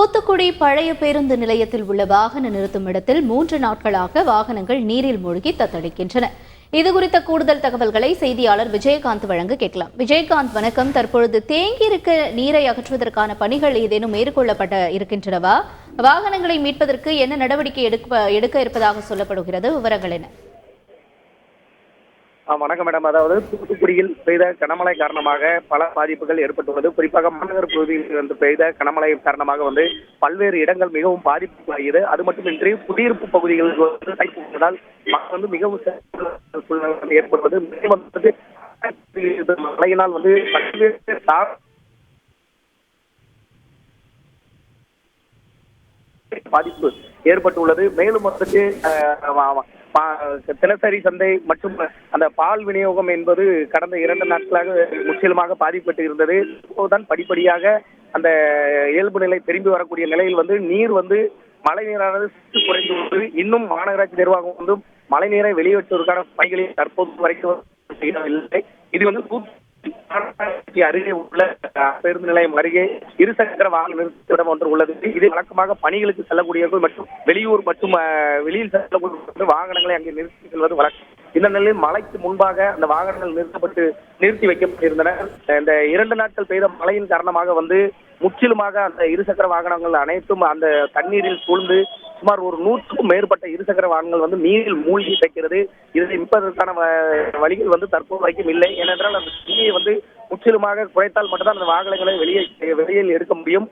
தூத்துக்குடி பழைய பேருந்து நிலையத்தில் உள்ள வாகன நிறுத்தும் இடத்தில் 3 நாட்களாக வாகனங்கள் நீரில் மூழ்கி தத்தளிக்கின்றன. இதுகுறித்த கூடுதல் தகவல்களை செய்தியாளர் விஜயகாந்த் வழங்க கேட்கலாம். விஜயகாந்த், வணக்கம். தற்பொழுது தேங்கியிருக்க நீரை அகற்றுவதற்கான பணிகள் ஏதேனும் மேற்கொள்ளப்பட இருக்கின்றனவா? வாகனங்களை மீட்பதற்கு என்ன நடவடிக்கை எடுக்க இருப்பதாக சொல்லப்படுகிறது? விவரங்கள் என்ன? வணக்கம் மேடம். அதாவது தூத்துக்குடியில் பெய்த கனமழை காரணமாக பல பாதிப்புகள் ஏற்பட்டுள்ளது. குறிப்பாக மாநகர் பகுதியில் பெய்த கனமழை காரணமாக பல்வேறு இடங்கள் மிகவும் பாதிப்பாகிறது. அது மட்டுமின்றி குடியிருப்பு பகுதிகளில் மக்கள் மிகவும் சூழ்நிலை ஏற்படுவது மழையினால் பல்வேறு பாதிப்பு ஏற்பட்டுள்ளது. மேலும் தினசரி சந்தை மற்றும் அந்த பால் விநியோகம் என்பது கடந்த 2 நாட்களாக முற்றிலுமாக பாதிப்பட்டு இருந்தது. இப்போதுதான் படிப்படியாக அந்த இயல்பு நிலை திரும்பி வரக்கூடிய நிலையில் நீர் மழை நீரானது குறைந்துள்ளது. இன்னும் மாநகராட்சி நிர்வாகம் மழை நீரை வெளியேற்றுவதற்கான பணிகளில் தற்போது வரைக்கும் செய்யவில்லை. இது அருகே உள்ள பேருந்து நிலையம் அருகே இருசக்கர வாகன நிறுத்தம் ஒன்று உள்ளது. இது வழக்கமாக பணிகளுக்கு செல்லக்கூடியவர்கள் மற்றும் வெளியூர் மற்றும் வெளியில் செல்லக்கூடிய வாகனங்களை அங்கே நிறுத்தி செல்வது வழக்கம். இந்த நிலையில் மழைக்கு முன்பாக அந்த வாகனங்கள் நிறுத்தி வைக்கப்பட்டிருந்தன. இந்த 2 நாட்கள் பெய்த மழையின் காரணமாக முற்றிலுமாக அந்த இருசக்கர வாகனங்கள் அனைத்தும் அந்த தண்ணீரில் சூழ்ந்து சுமார் ஒரு 100க்கும் மேற்பட்ட இருசக்கர வாகனங்கள் நீரில் மூழ்கி இருக்கிறது. இதை மீட்பதற்கான வழிகள் தற்போது வரைக்கும் இல்லை. ஏனென்றால் அந்த தண்ணியை முற்றிலுமாக குறைத்தால் மட்டும்தான் அந்த வாகனங்களை வெளியில் எடுக்க முடியும்.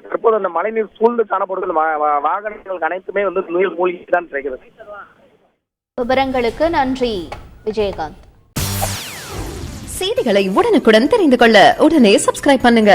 தற்போது அந்த மழைநீர் சூழ்ந்து காணப்படுகிற வாகனங்கள் அனைத்துமே நீர் மூழ்கி தான் இருக்கிறது. விவரங்களுக்கு நன்றி விஜயகாந்த். செய்திகளை உடனுக்குடன் தெரிந்து கொள்ள உடனே சப்ஸ்கிரைப் பண்ணுங்க.